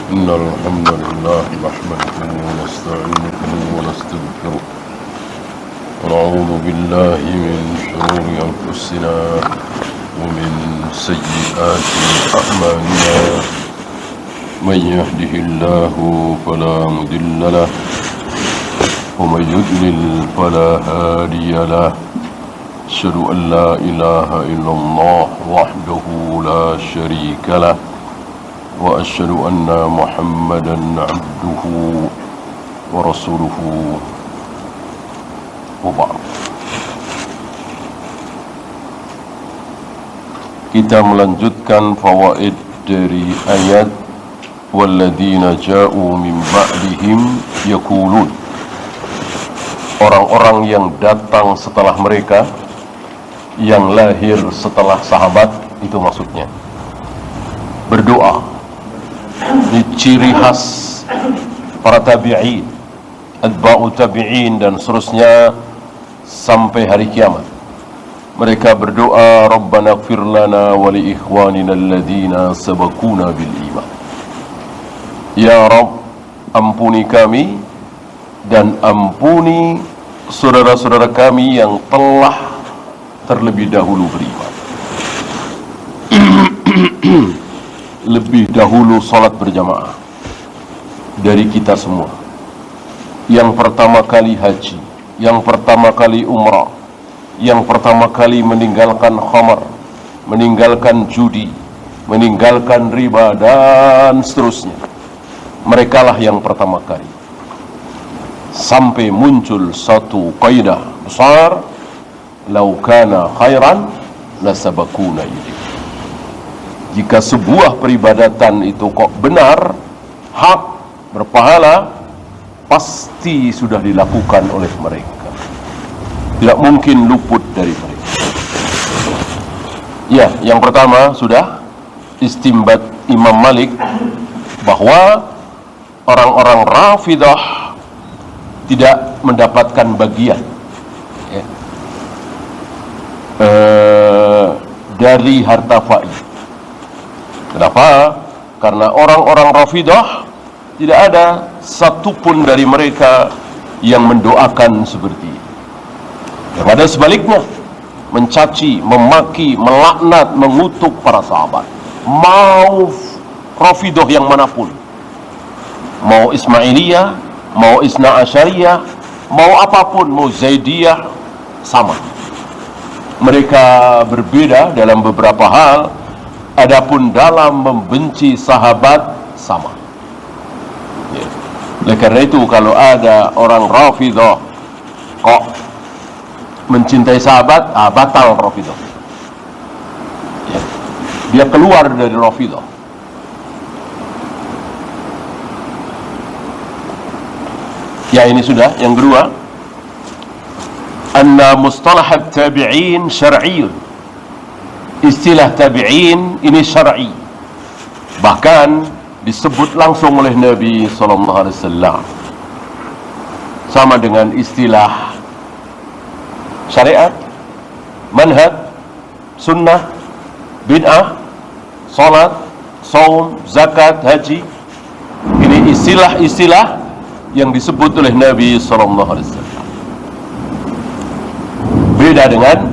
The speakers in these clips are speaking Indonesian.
إن الحمد لله نحمده ونستعينه ونستغفره ونعوذ بالله من شرور أنفسنا ومن سيئات أعمالنا من يهده الله فلا مضل له ومن يضلل فلا هادي له أشهد أن لا إله إلا الله وحده لا شريك له وأشهد أن محمدا عبده ورسوله وبعد. Kita melanjutkan fawaid dari ayat walladzina ja'u min ba'dihim yaqulun. Orang-orang yang datang setelah mereka, yang lahir setelah sahabat, itu maksudnya berdoa. Ini ciri khas para tabi'in, atba'u tabi'in dan seterusnya sampai hari kiamat. Mereka berdoa, Rabbana ighfir lana wa li ikhwanina alladhina sabaquna bil iman. Ya Rabb, ampuni kami dan ampuni saudara-saudara kami yang telah terlebih dahulu beriman. Lebih dahulu salat berjamaah dari kita semua. Yang pertama kali haji, yang pertama kali umrah, yang pertama kali meninggalkan khamar, meninggalkan judi, meninggalkan riba dan seterusnya. Merekalah yang pertama kali. Sampai muncul satu kaidah besar, lau kana khairan lasabaquna ilaihi. Jika sebuah peribadatan itu kok benar, hak, berpahala, pasti sudah dilakukan oleh mereka. Tidak mungkin luput dari mereka. Ya, yang pertama sudah istimbat Imam Malik bahwa orang-orang Rafidah tidak mendapatkan bagian dari harta faiz. Kenapa? Karena orang-orang Rafidah tidak ada satupun dari mereka yang mendoakan seperti ini. Yang ada sebaliknya, mencaci, memaki, melaknat, mengutuk para sahabat. Mau Rafidah yang manapun, mau Ismailiyah, mau Isna Asyariyah, mau apapun, mau Zaidiyah, sama. Mereka berbeda dalam beberapa hal, adapun dalam membenci sahabat sama. Ya. Oleh karena itu, kalau ada orang Rafidah kok mencintai sahabat, batal Rafidah. Ya. Dia keluar dari Rafidah. Ya, ini sudah. Yang kedua, anna mustalah tabi'in syar'iyyun. Istilah tabi'in ini syar'i, bahkan disebut langsung oleh Nabi SAW, sama dengan istilah syariat, manhaj, sunnah, bid'ah, salat, saum, zakat, haji. Ini istilah-istilah yang disebut oleh Nabi SAW. Beda dengan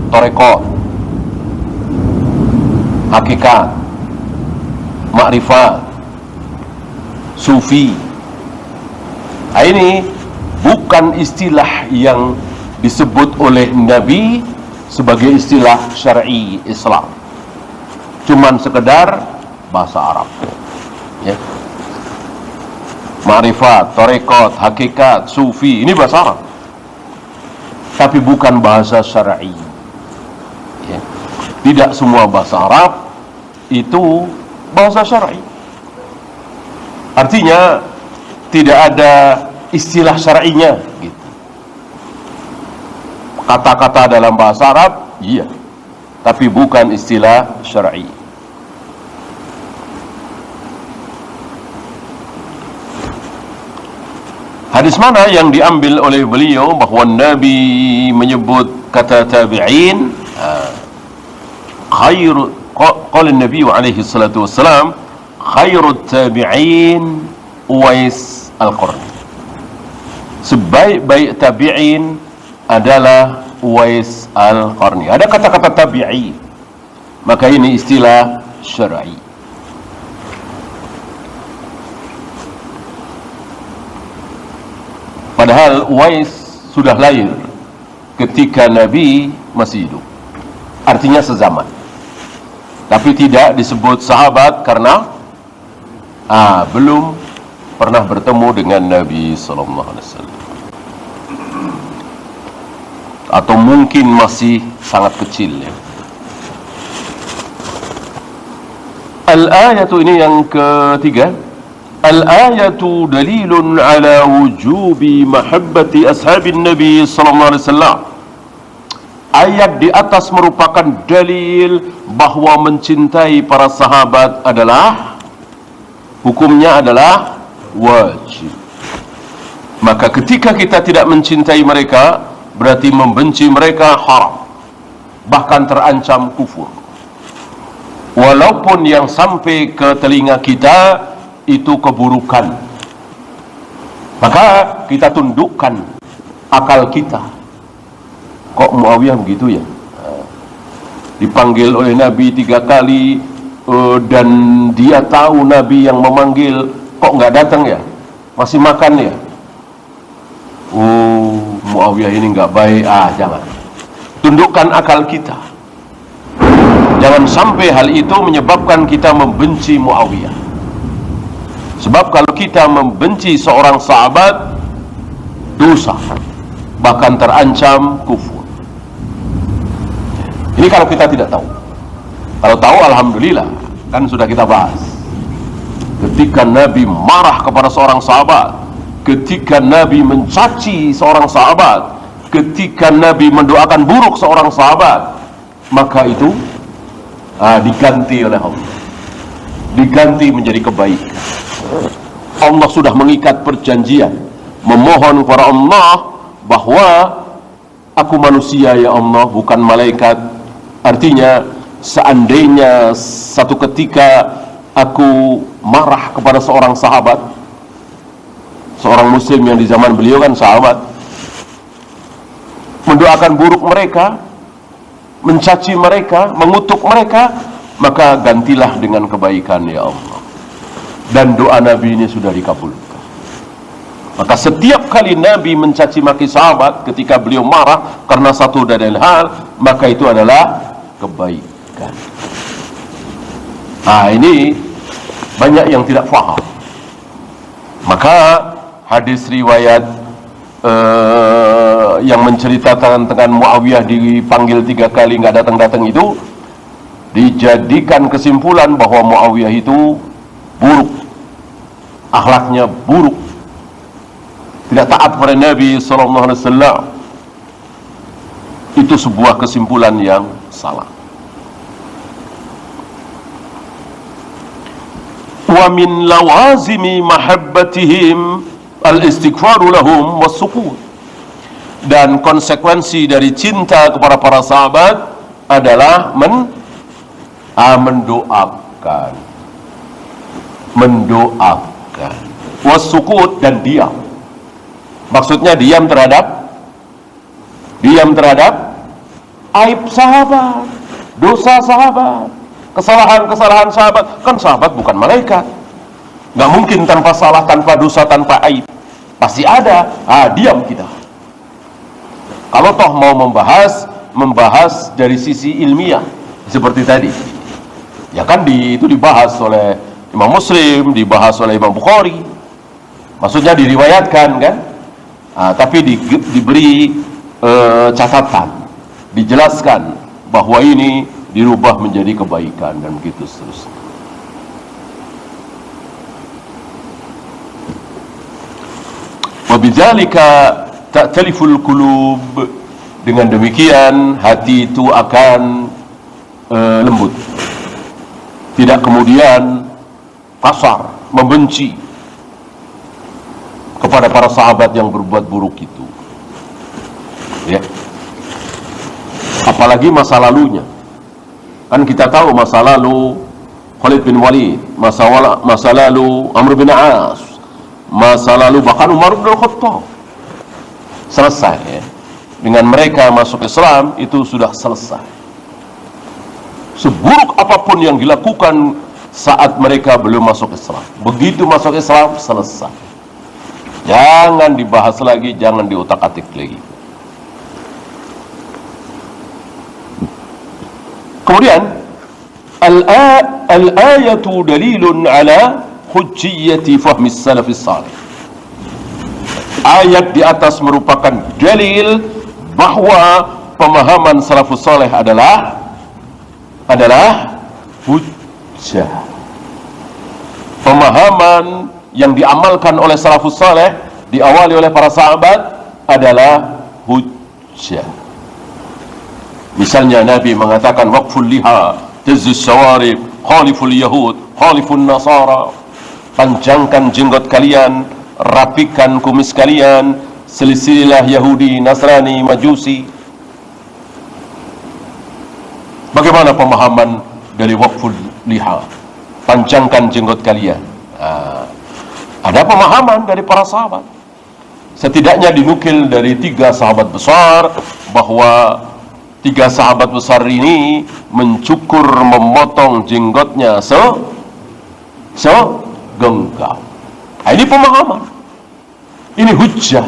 tarekat, hakikat, makrifat, sufi. Ini bukan istilah yang disebut oleh Nabi sebagai istilah syar'i Islam, cuman sekedar bahasa Arab. Ya. Makrifat, tarekat, hakikat, sufi, ini bahasa Arab, tapi bukan bahasa syar'i. Ya. Tidak semua bahasa Arab itu bahasa syar'i. Artinya tidak ada istilah syar'inya gitu. Kata-kata dalam bahasa Arab, iya, tapi bukan istilah syar'i. Hadis mana yang diambil oleh beliau bahwa Nabi menyebut kata tabi'in khair, qala Nabi alaihi salatu wassalam khairut tabi'in Uwais Al-Qarni. Sebaik-baik tabi'in adalah Uwais Al-Qarni. Ada kata-kata tabi'i, maka ini istilah syar'i. Padahal Uwais sudah lahir ketika Nabi masih hidup, artinya sezaman, tapi tidak disebut sahabat karena belum pernah bertemu dengan Nabi sallallahu alaihi wasallam, atau mungkin masih sangat kecil ya. Al-ayatu, ini yang ketiga. Al-ayatu dalilun ala wujubi mahabbati ashabin Nabi sallallahu alaihi wasallam. Ayat di atas merupakan dalil bahwa mencintai para sahabat adalah, hukumnya adalah wajib. Maka ketika kita tidak mencintai mereka, berarti membenci mereka haram, bahkan terancam kufur. Walaupun yang sampai ke telinga kita itu keburukan, maka kita tundukkan akal kita. Kok Muawiyah begitu ya? Dipanggil oleh Nabi 3 kali, dan dia tahu Nabi yang memanggil, kok nggak datang ya? Masih makan ya? Oh, Muawiyah ini nggak baik. Jangan. Tundukkan akal kita. Jangan sampai hal itu menyebabkan kita membenci Muawiyah. Sebab kalau kita membenci seorang sahabat, dosa, bahkan terancam kufur. Ini kalau kita tidak tahu. Kalau tahu, alhamdulillah, kan sudah kita bahas. Ketika Nabi marah kepada seorang sahabat, ketika Nabi mencaci seorang sahabat, ketika Nabi mendoakan buruk seorang sahabat, maka itu diganti oleh Allah, diganti menjadi kebaikan. Allah sudah mengikat perjanjian, memohon kepada Allah bahwa aku manusia ya Allah, bukan malaikat. Artinya seandainya satu ketika aku marah kepada seorang sahabat, seorang muslim yang di zaman beliau kan sahabat, mendoakan buruk mereka, mencaci mereka, mengutuk mereka, maka gantilah dengan kebaikan ya Allah. Dan doa Nabi ini sudah dikabulkan. Maka setiap kali Nabi mencaci maki sahabat ketika beliau marah karena satu dan lain hal, maka itu adalah kebaikan. Ini banyak yang tidak faham. Maka hadis riwayat yang menceritakan tentang Muawiyah dipanggil 3 kali nggak datang-datang itu dijadikan kesimpulan bahwa Muawiyah itu buruk, akhlaknya buruk, tidak taat pada Nabi sallallahu alaihi wasallam. Itu sebuah kesimpulan yang salah. Wa min lawazimi mahabbatihim al-istighfaru lahum was-sukut. Dan konsekuensi dari cinta kepada para sahabat adalah mendoakan, was-sukut, dan diam. Maksudnya diam terhadap aib sahabat, dosa sahabat, kesalahan-kesalahan sahabat. Kan sahabat bukan malaikat, nggak mungkin tanpa salah, tanpa dosa, tanpa aib. Pasti ada. Diam kita. Kalau toh mau membahas dari sisi ilmiah seperti tadi, ya kan itu dibahas oleh Imam Muslim, dibahas oleh Imam Bukhari, maksudnya diriwayatkan kan, tapi diberi catatan, dijelaskan bahwa ini dirubah menjadi kebaikan, dan begitu seterusnya. Wabidzalika ta'taliful qulub. Dengan demikian hati itu akan lembut, tidak kemudian kasar, membenci kepada para sahabat yang berbuat buruk itu, ya. Apalagi masa lalunya. Kan kita tahu masa lalu Khalid bin Walid, masa lalu Amr bin As, masa lalu bahkan Umar bin Khattab. Selesai ya. Dengan mereka masuk Islam itu sudah selesai. Seburuk apapun yang dilakukan saat mereka belum masuk Islam, begitu masuk Islam selesai. Jangan dibahas lagi, jangan diutak-atik lagi. Kemudian al-ayatu dalilun ala hujjiyati fahmi salafis salih. Ayat di atas merupakan dalil bahwa pemahaman salafus salih adalah hujjah. Pemahaman yang diamalkan oleh salafus salih, diawali oleh para sahabat, adalah hujjah. Misalnya Nabi mengatakan waqful liha tazis sawarib khaliful yahud khalifun nasara, panjangkan jenggot kalian, rapikan kumis kalian, selisilah Yahudi, Nasrani, Majusi. Bagaimana pemahaman dari waqful liha, panjangkan jenggot kalian? Ada pemahaman dari para sahabat. Setidaknya dinukil dari 3 sahabat besar bahwa 3 sahabat besar ini mencukur, memotong jenggotnya segenggam. Ini pemahaman, ini hujjah.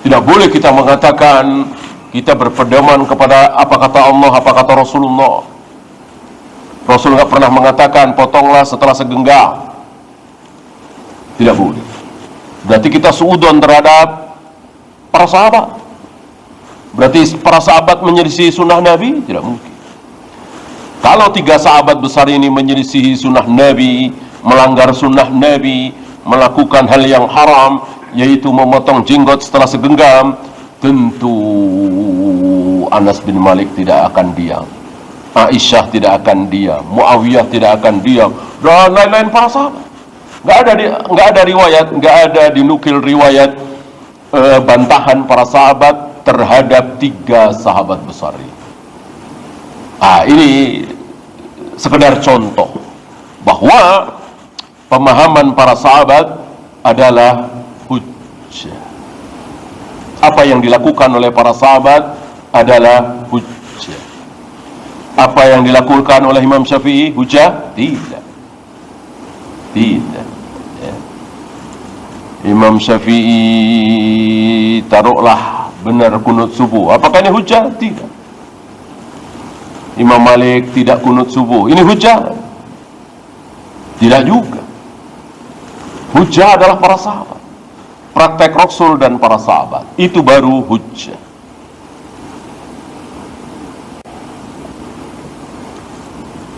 Tidak boleh kita mengatakan kita berpedoman kepada apa kata Allah, apa kata Rasulullah. Rasul nggak pernah mengatakan potonglah setelah segenggam. Tidak boleh. Berarti kita suudon terhadap para sahabat. Berarti para sahabat menyelisihi sunnah Nabi? Tidak mungkin. Kalau 3 sahabat besar ini menyelisihi sunnah Nabi, melanggar sunnah Nabi, melakukan hal yang haram, yaitu memotong jenggot setelah segenggam, tentu Anas bin Malik tidak akan diam, Aisyah tidak akan diam, Muawiyah tidak akan diam, dan lain-lain para sahabat. Nggak ada riwayat, nggak ada dinukil riwayat bantahan para sahabat terhadap 3 sahabat besar ini. Ini sekedar contoh bahwa pemahaman para sahabat adalah hujjah. Apa yang dilakukan oleh para sahabat adalah hujjah. Apa yang dilakukan oleh Imam Syafi'i hujjah? Tidak. Ya. Imam Syafi'i taruhlah benar kunut subuh, apakah ini hujjah? Tidak. Imam Malik tidak kunut subuh, ini hujjah? Tidak juga. Hujjah adalah para sahabat, praktek Rasul dan para sahabat, itu baru hujjah.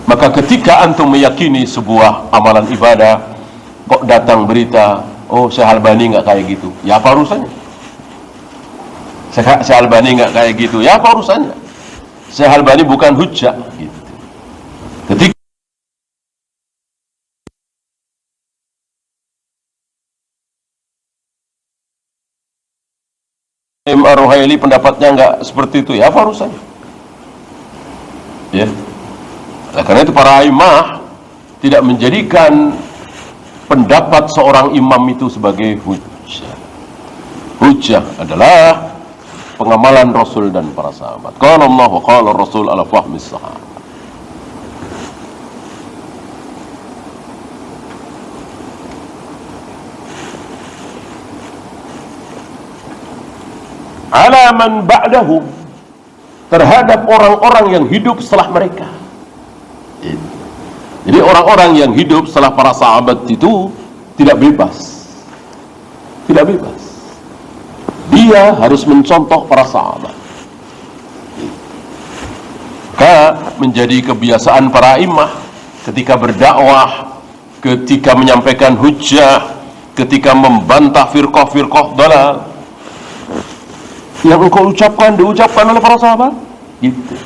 Maka ketika antum meyakini sebuah amalan ibadah, kok datang berita, oh Syekh Albani nggak kayak gitu, ya apa urusannya? Syekh Albani nggak kayak gitu, ya apa urusannya? Syekh Albani bukan hujjah gitu. Ketika Imam Ar-Ruhaili pendapatnya nggak seperti itu, ya apa urusannya? Ya. Karena itu para imam tidak menjadikan pendapat seorang imam itu sebagai hujjah. Hujjah adalah pengamalan Rasul dan para sahabat. Qala Allah wa qala Rasul ala fahmi sahabat. Ala man ba'dahum, terhadap orang-orang yang hidup setelah mereka. Jadi orang-orang yang hidup setelah para sahabat itu tidak bebas. Tidak bebas. Dia harus mencontoh para sahabat. Maka menjadi kebiasaan para imam ketika berdakwah, ketika menyampaikan hujjah, ketika membantah firqah-firqah dalal, yang engkau ucapkan diucapkan oleh para sahabat. Gitu.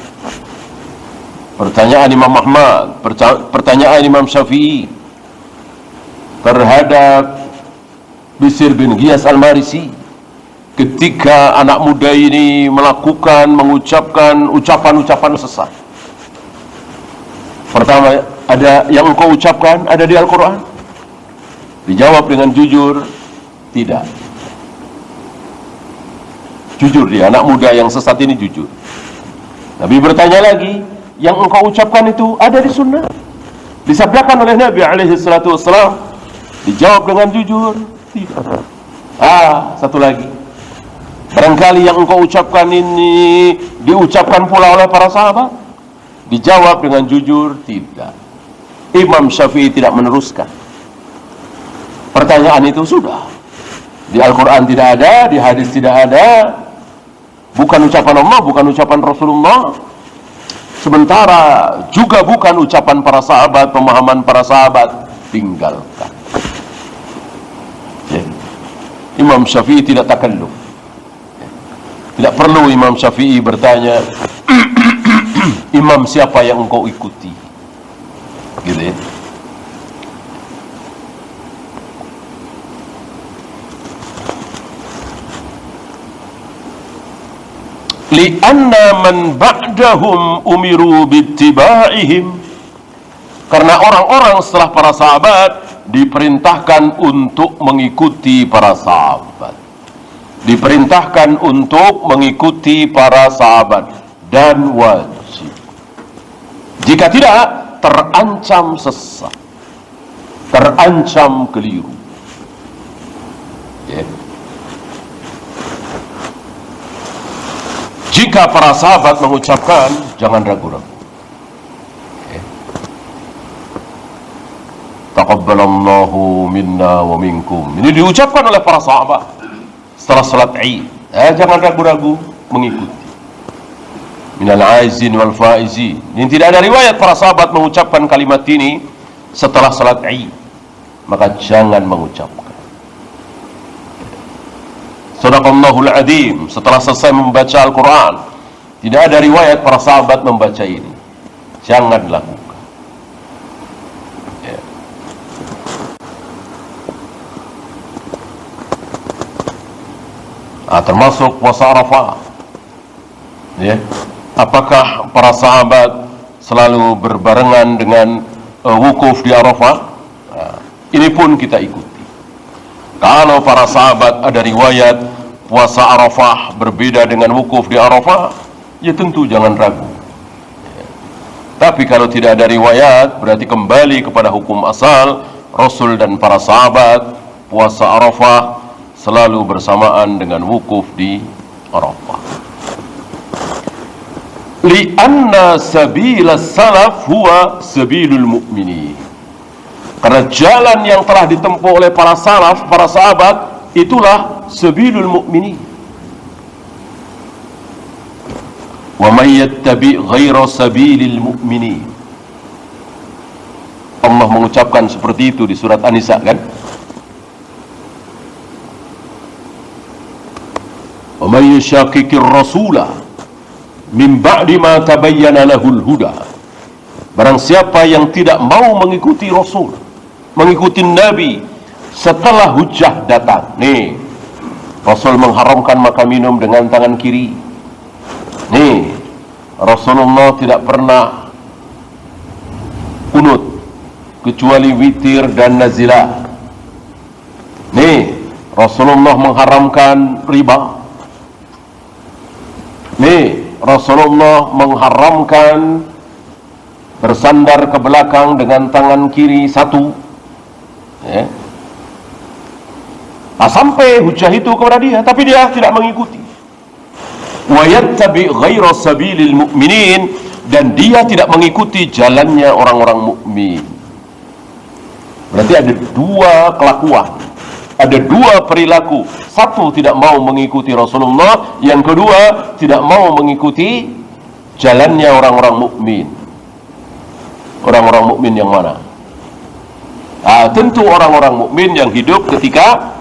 Pertanyaan Imam Ahmad, pertanyaan Imam Syafi'i terhadap Bishr bin Ghiyas Al-Marisi ketika anak muda ini mengucapkan ucapan-ucapan sesat. Pertama, ada yang engkau ucapkan ada di Al-Quran? Dijawab dengan jujur, tidak. Jujur dia, anak muda yang sesat ini jujur. Nabi bertanya lagi, yang engkau ucapkan itu ada di sunnah? Disabdakan oleh Nabi alaihi salatu wassalam. Dijawab dengan jujur, tidak. Satu lagi, barangkali yang engkau ucapkan ini diucapkan pula oleh para sahabat? Dijawab dengan jujur, tidak. Imam Syafi'i tidak meneruskan. Pertanyaan itu sudah. Di Al-Quran tidak ada, di hadis tidak ada. Bukan ucapan Allah, bukan ucapan Rasulullah. Sementara juga bukan ucapan para sahabat, pemahaman para sahabat. Tinggalkan. Imam Syafi'i tidak takalluf. Tidak perlu Imam Syafi'i bertanya, imam siapa yang engkau ikuti? Gitu ya. Li'anna man ba'dahum umiru bittiba'ihim, karena orang-orang setelah para sahabat diperintahkan untuk mengikuti para sahabat, diperintahkan untuk mengikuti para sahabat, dan wajib. Jika tidak, terancam sesat, terancam keliru. Jika para sahabat mengucapkan, jangan ragu-ragu. Taqabbalallahu minna wa minkum. Ini diucapkan oleh para sahabat setelah salat Id. Jangan ragu-ragu mengikuti. Minal aizin wal faizin. Ini tidak ada riwayat para sahabat mengucapkan kalimat ini setelah salat Id. Maka jangan mengucapkan. Sadaqallahul Adzim. Setelah selesai membaca Al-Quran, tidak ada riwayat para sahabat membaca ini. Jangan lakukan. Termasuk puasa Arafah. Apakah para sahabat selalu berbarengan dengan wukuf di Arafah? Ini pun kita ikuti. Kalau para sahabat ada riwayat puasa Arafah berbeda dengan wukuf di Arafah, ya tentu jangan ragu. Tapi kalau tidak ada riwayat, berarti kembali kepada hukum asal Rasul dan para sahabat. Puasa Arafah selalu bersamaan dengan wukuf di Arafah. Li'anna sabila salaf huwa sabilul mu'minin. Karena jalan yang telah ditempuh oleh para salaf, para sahabat, itulah sabilul mu'minin. Wa man yattabi' ghaira sabilil mu'minin. Allah mengucapkan seperti itu di surat An-Nisa, kan? Wa man yushaqiqir rasula min ba'di ma tabayyana lahul huda. Barang siapa yang tidak mau mengikuti Rasul, mengikuti Nabi setelah hujah datang. Nih, Rasul mengharamkan makan minum dengan tangan kiri. Nih, Rasulullah tidak pernah kunut kecuali witir dan nazilah. Nih, Rasulullah mengharamkan riba. Nih, Rasulullah mengharamkan bersandar ke belakang dengan tangan kiri satu. Sampai hujah itu kepada dia, tapi dia tidak mengikuti. Wa yattabi ghaira sabilil mu'minin, dan dia tidak mengikuti jalannya orang-orang mukmin. Berarti ada dua kelakuan, ada dua perilaku. Satu, tidak mau mengikuti Rasulullah. Yang kedua, tidak mau mengikuti jalannya orang-orang mukmin. Orang-orang mukmin yang mana? Tentu orang-orang mukmin yang hidup ketika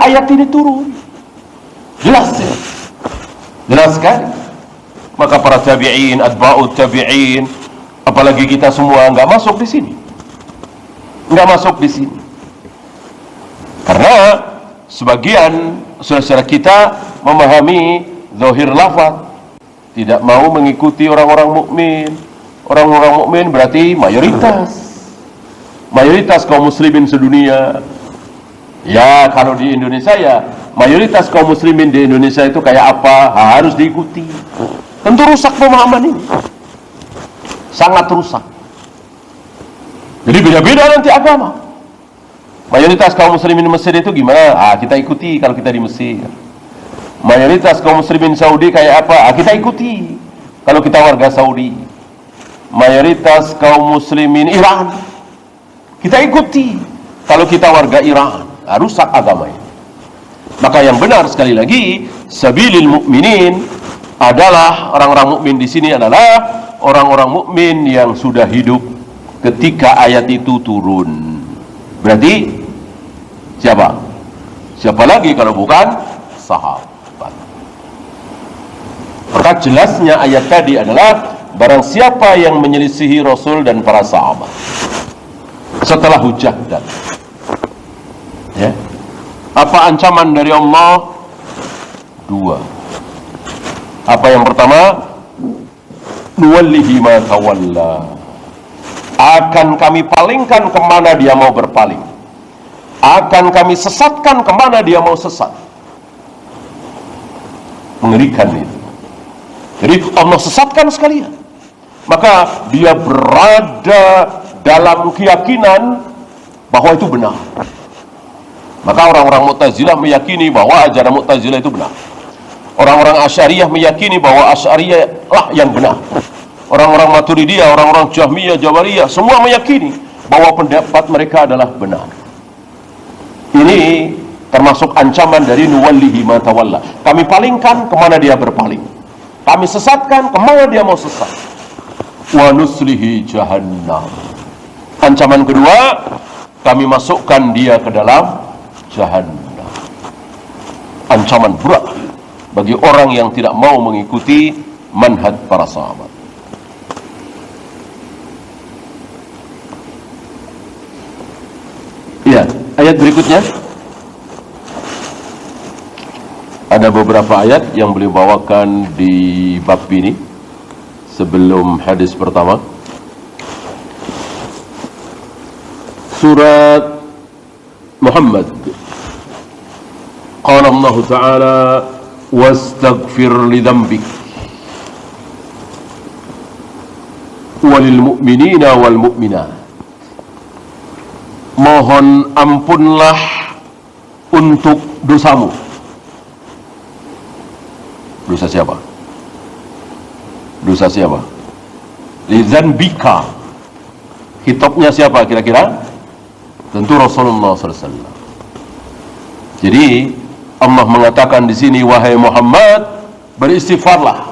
ayat ini turun. Jelas ya? Jelas kan? Maka para tabi'in, atba'ut tabi'in, apalagi kita semua nggak masuk di sini. Nggak masuk di sini. Karena sebagian saudara kita memahami zahir lafaz, tidak mau mengikuti orang-orang mukmin. Orang-orang mukmin berarti mayoritas kaum muslimin sedunia. Ya, kalau di Indonesia ya mayoritas kaum muslimin di Indonesia itu kayak apa? Harus diikuti. Tentu rusak pemahaman ini, sangat rusak. Jadi beda-beda nanti agama. Mayoritas kaum muslimin Mesir itu gimana? Kita ikuti kalau kita di Mesir. Mayoritas kaum muslimin Saudi kayak apa? Kita ikuti kalau kita warga Saudi. Mayoritas kaum muslimin Iran kita ikuti kalau kita warga Iran. Rusak agama ini. Maka yang benar sekali lagi, sabilil mukminin adalah orang-orang mukmin di sini adalah orang-orang mukmin yang sudah hidup ketika ayat itu turun. Berarti siapa? Siapa lagi kalau bukan sahabat? Maka jelasnya ayat tadi adalah barang siapa yang menyelisihi Rasul dan para sahabat setelah hujah datang. Ya. Apa ancaman dari Allah? Dua. Apa yang pertama? Nuwallihi ma tawalla. Akan kami palingkan kemana dia mau berpaling. Akan kami sesatkan kemana dia mau sesat. Mengerikan itu. Jadi Allah sesatkan sekalian. Maka dia berada dalam keyakinan bahwa itu benar. Maka orang-orang Mu'tazilah meyakini bahwa ajaran Mu'tazilah itu benar. Orang-orang Asy'ariyah meyakini bahwa Asy'ariyah lah yang benar. Orang-orang Maturidiyah, orang-orang Jahmiyah, Jabariyah, semua meyakini bahwa pendapat mereka adalah benar. Ini termasuk ancaman dari nuwallihi ma tawalla. Kami palingkan kemana dia berpaling. Kami sesatkan kemana dia mau sesat. Wa nuslihi jahannam. Ancaman kedua, kami masukkan dia ke dalam jahannam. Ancaman berat bagi orang yang tidak mau mengikuti manhaj para sahabat. Ya, ayat berikutnya ada beberapa ayat yang beliau bawakan di bab ini sebelum hadis pertama. Surat Muhammad. Qala Allah Ta'ala wastaghfir li dhanbik walil mu'minina wal mu'minat. Mohon ampunlah untuk dosamu. Dosa siapa? Dosa siapa? Li dhanbika. Hitopnya siapa kira-kira? Tentu Rasulullah SAW. Jadi Allah mengatakan di sini, wahai Muhammad, beristighfarlah,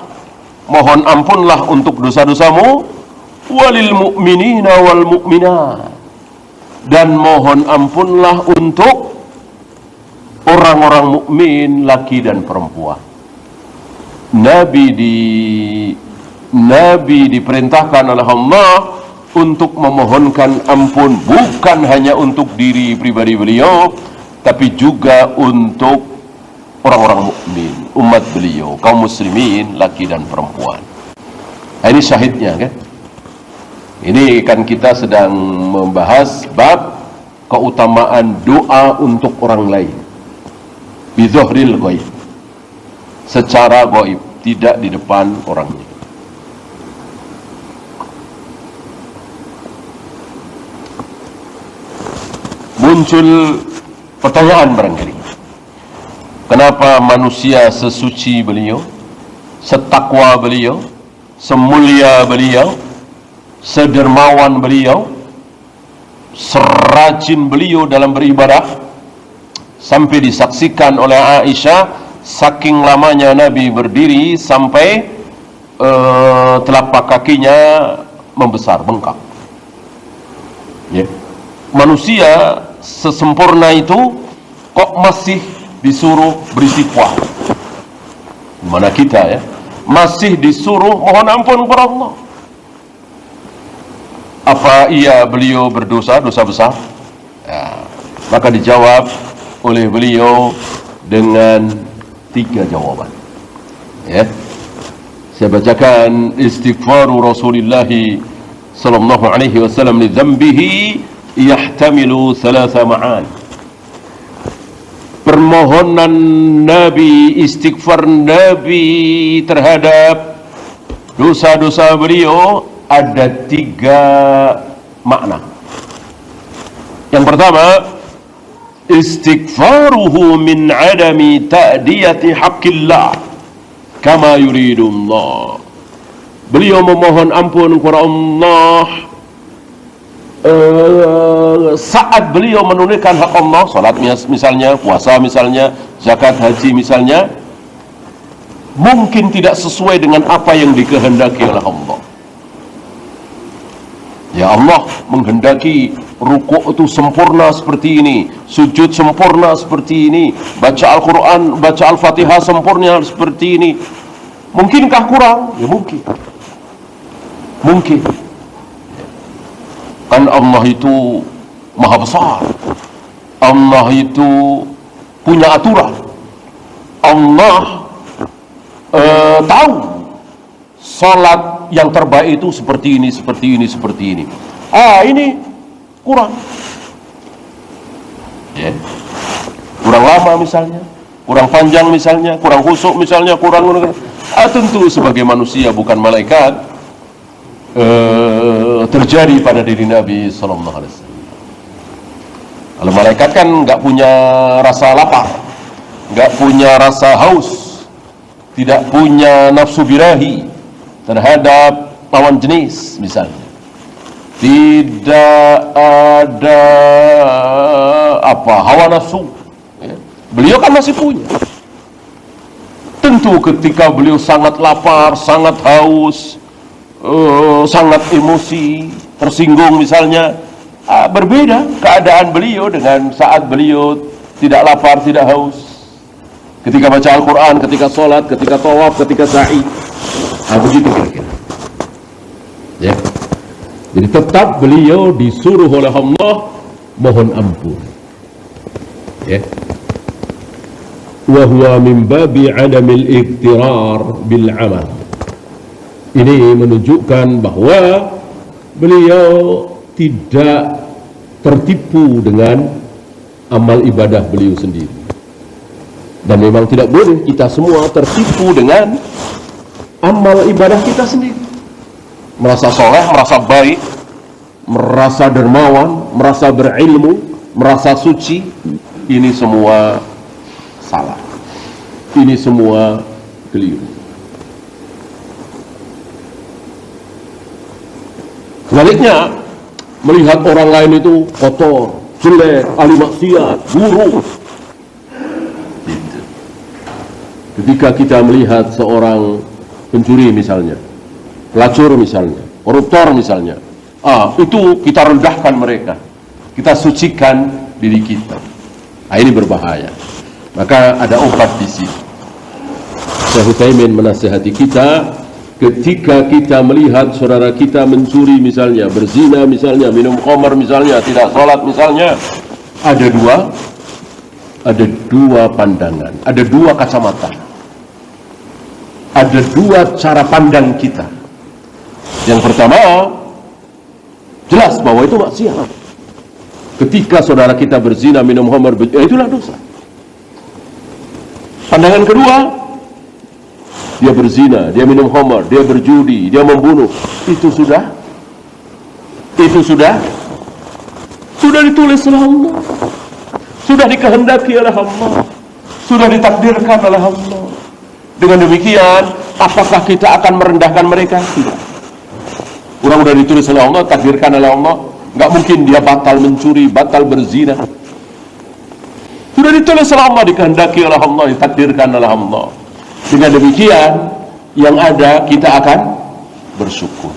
mohon ampunlah untuk dosa-dosamu, walil mu'minina wal mu'minat, dan mohon ampunlah untuk orang-orang mukmin laki dan perempuan. Nabi diperintahkan oleh Allah untuk memohonkan ampun bukan hanya untuk diri pribadi beliau, tapi juga untuk orang-orang mukmin, umat beliau, kaum muslimin, laki dan perempuan. Nah, ini syahidnya kan? Ini kan kita sedang membahas bab keutamaan doa untuk orang lain. Bidzohril ghaib. Secara ghaib, tidak di depan orangnya. Muncul pertanyaan barangkali, kenapa manusia sesuci beliau, setakwa beliau, semulia beliau, sedermawan beliau, serajin beliau dalam beribadah, sampai disaksikan oleh Aisyah, saking lamanya Nabi berdiri sampai telapak kakinya membesar, bengkak. Ya. Manusia sesempurna itu kok masih disuruh beristighfar? Mana kita ya, masih disuruh mohon ampun kepada Allah. Apa iya beliau berdosa, dosa besar? Ya, maka dijawab oleh beliau dengan 3 jawaban. Ya. Saya bacakan istighfaru Rasulullah sallallahu alaihi wasallam li dzambihi yahtamilu thalatha ma'an. Permohonan Nabi, istighfar Nabi terhadap dosa-dosa beliau ada 3 makna. Yang pertama, istighfaruhu min adami ta'diyati haqqillah kama yuridullah. Beliau memohon ampun kepada Allah saat beliau menunaikan hak Allah, salat misalnya, puasa misalnya, zakat, haji misalnya, mungkin tidak sesuai dengan apa yang dikehendaki oleh Allah. Ya Allah menghendaki rukuk itu sempurna seperti ini, sujud sempurna seperti ini, baca Al-Quran, baca Al-Fatihah sempurna seperti ini. Mungkinkah kurang? Ya mungkin. Mungkin. Kan Allah itu maha besar. Allah itu punya aturan. Allah tahu salat yang terbaik itu seperti ini, seperti ini, seperti ini. Ini kurang. Ya. Kurang lama misalnya, kurang panjang misalnya, kurang khusyuk misalnya, kurang tentu sebagai manusia bukan malaikat, terjadi pada diri Nabi sallallahu alaihi wasallam. Kalau malaikat kan nggak punya rasa lapar, nggak punya rasa haus, tidak punya nafsu birahi terhadap lawan jenis misalnya. Tidak ada hawa nafsu, ya. Beliau kan masih punya. Tentu ketika beliau sangat lapar, sangat haus, sangat emosi, tersinggung misalnya, berbeda keadaan beliau dengan saat beliau tidak lapar, tidak haus. Ketika baca Al-Quran, ketika sholat, ketika tawaf, ketika sa'i. Begitu kira-kira. Ya. Jadi tetap beliau disuruh oleh Allah mohon ampun. Ya. Wa huwa min babi adamil iqtirar bil amal. Ini menunjukkan bahwa beliau tidak tertipu dengan amal ibadah beliau sendiri. Dan memang tidak boleh kita semua tertipu dengan amal ibadah kita sendiri. Merasa soleh, merasa baik, merasa dermawan, merasa berilmu, merasa suci, ini semua salah. Ini semua keliru. Sebaliknya, melihat orang lain itu kotor, jelek, ahli maksiat, buruk. Ketika kita melihat seorang pencuri misalnya, pelacur misalnya, koruptor misalnya, itu kita rendahkan mereka, kita sucikan diri kita. Ini berbahaya. Maka ada obat di sini. Syekh Utsaimin menasihati kita, ketika kita melihat saudara kita mencuri misalnya, berzina misalnya, minum khamar misalnya, tidak sholat misalnya, ada dua pandangan, ada dua kacamata, ada dua cara pandang kita. Yang pertama, jelas bahwa itu maksiat. Ketika saudara kita berzina, minum khamar, itulah dosa. Pandangan kedua, dia berzina, dia minum khamar, dia berjudi, dia membunuh, itu sudah ditulis oleh Allah, sudah dikehendaki oleh Allah, sudah ditakdirkan oleh Allah. Dengan demikian, apakah kita akan merendahkan mereka? Tidak. Orang sudah ditulis oleh Allah, takdirkan oleh Allah, nggak mungkin dia batal mencuri, batal berzina. Sudah ditulis oleh Allah, dikehendaki oleh Allah, ditakdirkan oleh Allah. Dengan demikian, yang ada kita akan bersyukur.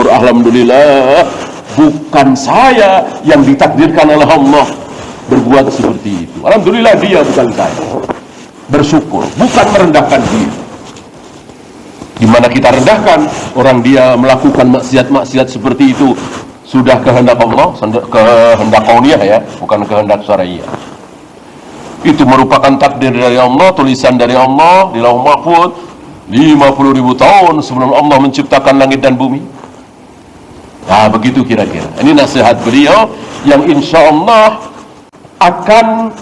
Alhamdulillah, bukan saya yang ditakdirkan oleh Allah berbuat seperti itu. Alhamdulillah, dia bukan saya. Bersyukur, bukan merendahkan dia. Di mana kita rendahkan orang dia melakukan maksiat-maksiat seperti itu, sudah kehendak Allah, kehendak kauniyah ya, bukan kehendak syariah. Itu merupakan takdir dari Allah, tulisan dari Allah di Lauh Mahfuz 50.000 tahun sebelum Allah menciptakan langit dan bumi. Nah, begitu kira-kira. Ini nasihat beliau yang insya Allah akan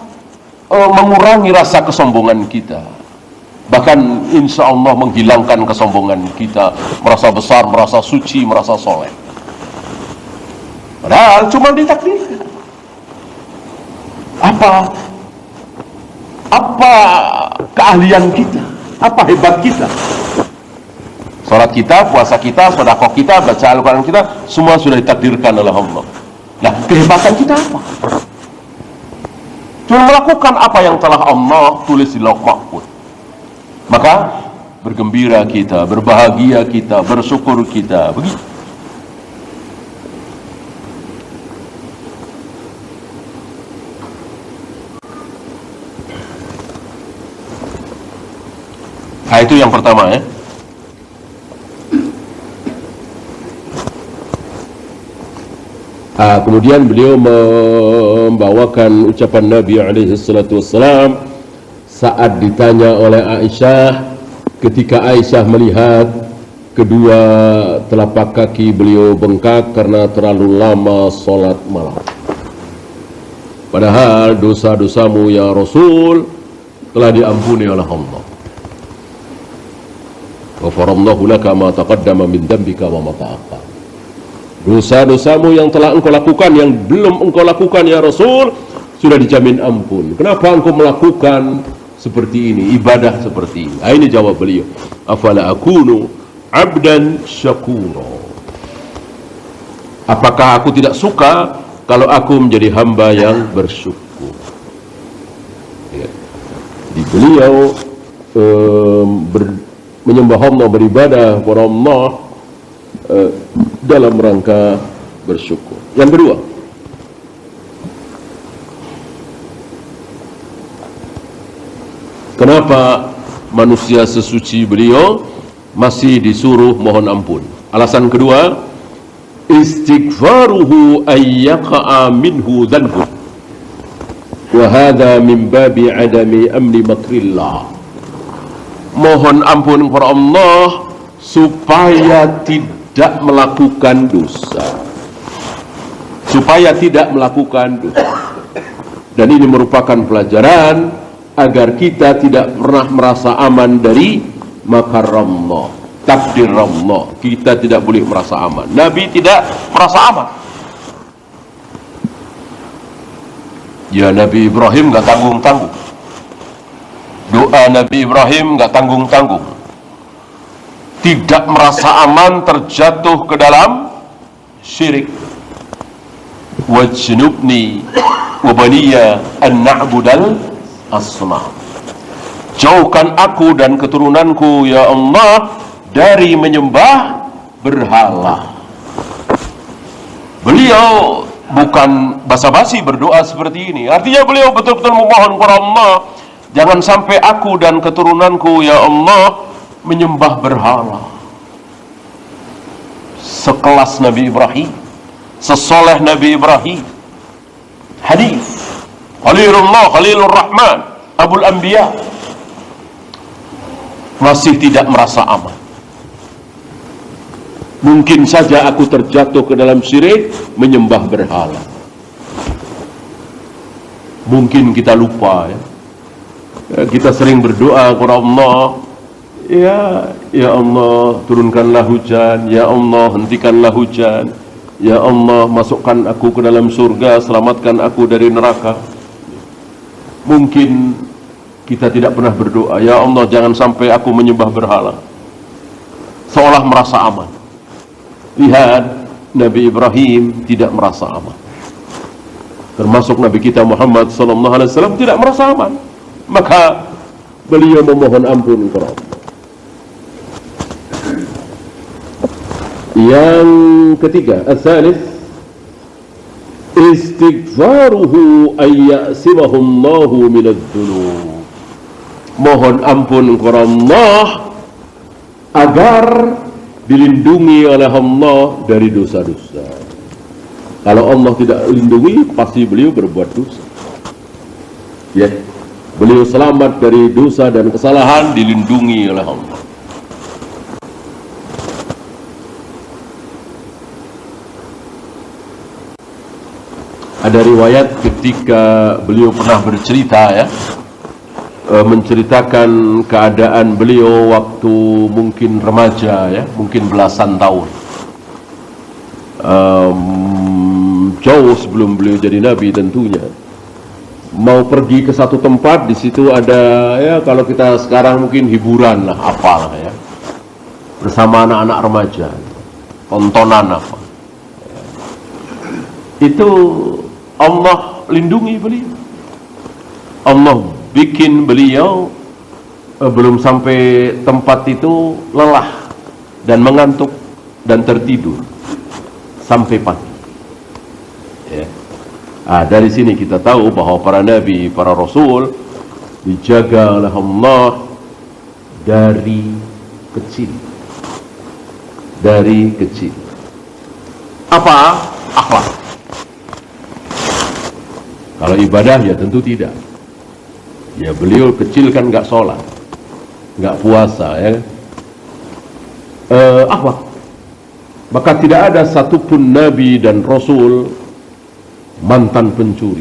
mengurangi rasa kesombongan kita. Bahkan insya Allah menghilangkan kesombongan kita, merasa besar, merasa suci, merasa soleh. Padahal cuma ditakdirkan. Apa keahlian kita? Apa hebat kita? Salat kita, puasa kita, sedekah kita, baca Al-Quran kita, semua sudah ditakdirkan oleh Allah. Nah, kehebatan kita apa? Cuma melakukan apa yang telah Allah tulis di Lauh Mahfuz. Maka bergembira kita, berbahagia kita, bersyukur kita. Begitu. Nah, itu yang pertama ya. Kemudian beliau membawakan ucapan Nabi SAW saat ditanya oleh Aisyah, ketika Aisyah melihat kedua telapak kaki beliau bengkak karena terlalu lama sholat malam. Padahal dosa-dosamu ya Rasul telah diampuni oleh Allah. Ghafarallahu laka ma taqaddama min dhanbika wa ma ta'akhkhar. Dosa-dosamu yang telah engkau lakukan, yang belum engkau lakukan ya Rasul, sudah dijamin ampun. Kenapa engkau melakukan seperti ini, ibadah seperti ini? Ini jawab beliau, afala akunu abdan syakura. Apakah aku tidak suka kalau aku menjadi hamba yang bersyukur? Ya. Di beliau menyembah Allah, beribadah kepada Allah dalam rangka bersyukur. Yang kedua, kenapa manusia sesuci beliau masih disuruh mohon ampun? Alasan kedua, istighfaruhu ayyaqa'a minhu dhanbun wa hadha min babi adami amni makrillah. Mohon ampun kepada Allah supaya tidak melakukan dosa, supaya tidak melakukan dosa. Dan ini merupakan pelajaran agar kita tidak pernah merasa aman dari makar Allah, takdir Allah. Kita tidak boleh merasa aman. Nabi tidak merasa aman. Ya, Nabi Ibrahim gak tanggung-tanggung. Doa Nabi Ibrahim gak tanggung-tanggung. Tidak merasa aman terjatuh ke dalam syirik. Wajnubni wa baniya an na'budal asnam. Jauhkan aku dan keturunanku ya Allah dari menyembah berhala. Beliau bukan basa-basi berdoa seperti ini. Artinya beliau betul-betul memohon kepada Allah, jangan sampai aku dan keturunanku ya Allah menyembah berhala. Sekelas Nabi Ibrahim, sesoleh Nabi Ibrahim. Hadis Khalilullah, Khalilur Rahman, Abul Anbiya, masih tidak merasa aman. Mungkin saja aku terjatuh ke dalam syirik, menyembah berhala. Mungkin kita lupa ya. Kita sering berdoa kepada Allah, ya Allah turunkanlah hujan, ya Allah hentikanlah hujan, ya Allah masukkan aku ke dalam surga, selamatkan aku dari neraka. Mungkin kita tidak pernah berdoa, ya Allah jangan sampai aku menyembah berhala, seolah merasa aman. Lihat, Nabi Ibrahim tidak merasa aman. Termasuk Nabi kita Muhammad SAW tidak merasa aman. Maka beliau memohon ampun kepada Allah. Yang ketiga, as-salis, istighfaruhu ayyasimahu Allahu minadz-dzunub. Mohon ampun kepada Allah agar dilindungi oleh Allah dari dosa-dosa. Kalau Allah tidak lindungi, pasti beliau berbuat dosa. Ya. Beliau selamat dari dosa dan kesalahan, dilindungi oleh Allah. Ada riwayat ketika beliau pernah bercerita ya, menceritakan keadaan beliau waktu mungkin remaja ya, mungkin belasan tahun, jauh sebelum beliau jadi nabi tentunya. Mau pergi ke satu tempat, di situ ada ya, kalau kita sekarang mungkin hiburan lah, apalah ya, bersama anak-anak remaja, tontonan apa. Itu Allah lindungi beliau. Allah bikin beliau belum sampai tempat itu lelah dan mengantuk dan tertidur sampai pagi. Ya. Dari sini kita tahu bahwa para nabi, para rasul dijaga oleh Allah dari kecil. Dari kecil. Apa? Akhlak. Kalau ibadah ya tentu tidak. Ya beliau kecil kan nggak sholat, nggak puasa ya. Akhlak. Maka tidak ada satupun nabi dan rasul mantan pencuri,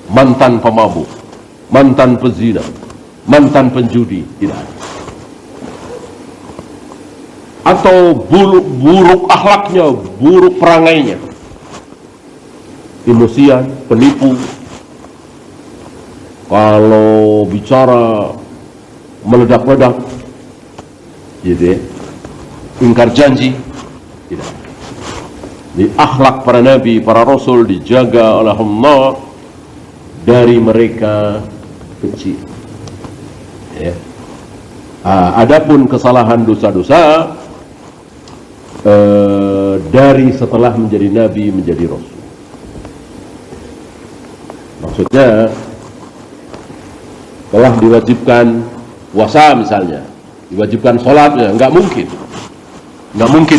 mantan pemabuk, mantan pezina, mantan penjudi, tidak ada. Atau buruk akhlaknya, buruk perangainya, emosian, penipu, kalau bicara meledak-ledak, gitu ya, ingkar janji, tidak. Di akhlak para nabi, para rasul dijaga oleh Allah dari mereka kecil. Ya. Adapun kesalahan dosa-dosa dari setelah menjadi nabi, menjadi rasul. Maksudnya telah diwajibkan puasa misalnya, diwajibkan sholatnya, nggak mungkin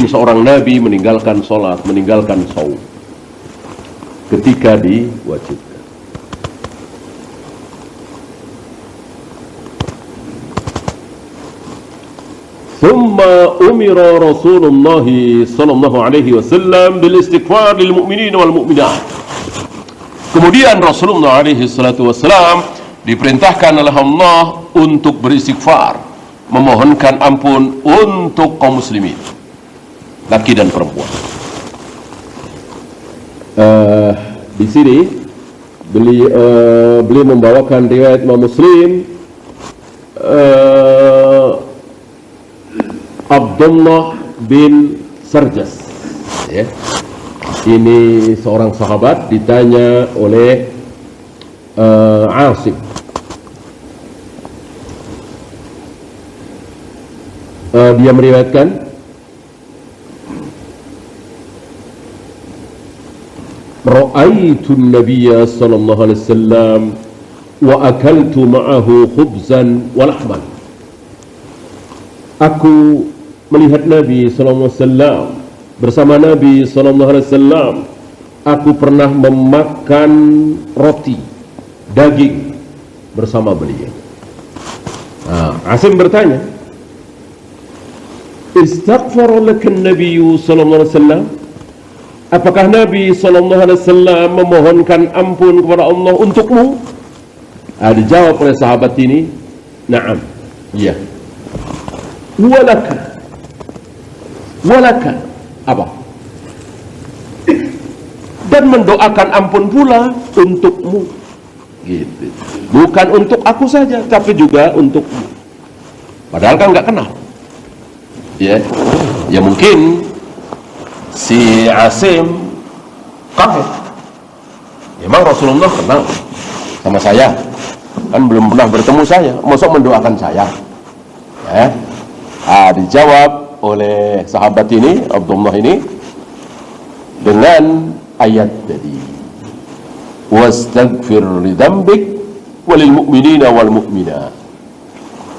seorang nabi meninggalkan sholat, meninggalkan shaum ketika diwajibkan. Thumma umira Rasulullah sallallahu alaihi wasallam bil istighfar lil mu'minin wal mu'minat. Kemudian Rasulullah alaihi salatu wasallam diperintahkan oleh Allah untuk beristighfar, memohonkan ampun untuk kaum muslimin, laki dan perempuan. Di sini beliau membawakan riwayat Imam Muslim, Abdullah bin Sarjas ya. Ini seorang sahabat ditanya oleh Asim. Dia meriwayatkan Ra'aitu an-nabiyya sallallahu alaihi wasallam wa akaltu ma'ahu khubzan wa lahman. Aku melihat Nabi sallallahu alaihi wasallam, bersama Nabi sallallahu alaihi wasallam aku pernah memakan roti, daging bersama beliau. Asim bertanya, istaghfara laka an-nabiy sallallahu alaihi wasallam? Apakah Nabi sallallahu alaihi wasallam memohonkan ampun kepada Allah untukmu? Dijawab oleh sahabat ini, na'am, iya. Walaka apa? Dan mendoakan ampun pula untukmu, gitu. Bukan untuk aku saja, tapi juga untukmu. Padahal kan nggak kenal. Ya mungkin si Asim kaget. Memang Rasulullah kenal sama saya, kan belum pernah bertemu saya, masa mendoakan saya? Ya. Dijawab oleh sahabat ini, Abdullah ini, dengan ayat tadi, wastaghfir li dzambik walil mu'minina wal mu'minat.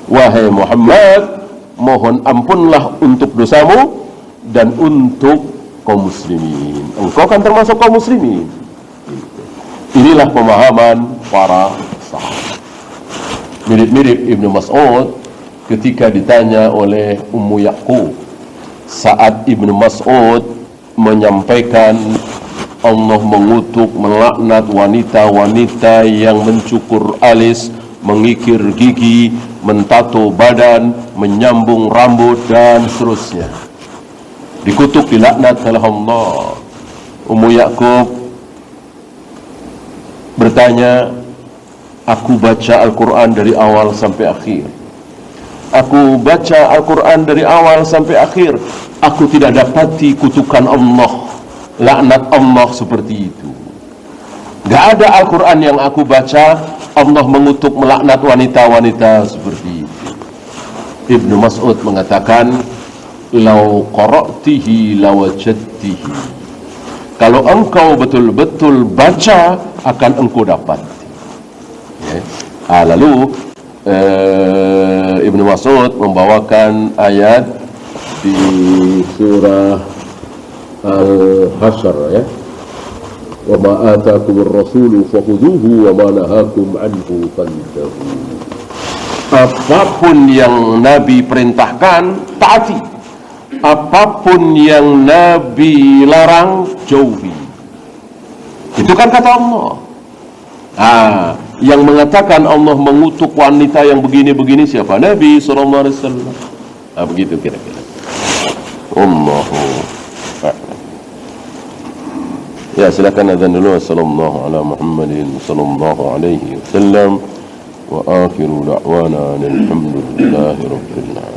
Wahai Muhammad, mohon ampunlah untuk dosamu dan untuk kaum muslimin. Engkau kan termasuk kaum muslimin. Inilah pemahaman para sahabat. Mirip-mirip Ibnu Mas'ud ketika ditanya oleh Ummu Yaqub saat Ibnu Mas'ud menyampaikan Allah mengutuk, melaknat wanita-wanita yang mencukur alis, mengikir gigi, mentato badan, menyambung rambut dan seterusnya. Dikutuk, dilaknat oleh Allah. Ummu Yaqub bertanya, aku baca Al-Quran dari awal sampai akhir. Aku baca Al-Quran dari awal sampai akhir. Aku tidak dapati kutukan Allah, laknat Allah seperti itu. Gak ada Al-Quran yang aku baca Allah mengutuk, melaknat wanita-wanita seperti itu. Ibnu Mas'ud mengatakan, lau qara'tihi lawajadtihi. Kalau engkau betul-betul baca, akan engkau dapat. Lalu Ibnu Mas'ud membawakan ayat di surah Al-Hasyr, ya. Wa ma ataakumur rasulu fakhuduhu wa ma nahakum anhu fantahu. Apapun yang Nabi perintahkan, taati. Apapun yang Nabi larang, jauhi. Itu kan kata Allah. Yang mengatakan Allah mengutuk wanita yang begini-begini siapa? Nabi SAW. Begitu kira-kira. Allahu a'lam. Ya, silakan azan dulu. Sallallahu ala Muhammadin sallallahu alaihi wasallam wa akhiru da'wana alhamdulillahi rabbil alamin.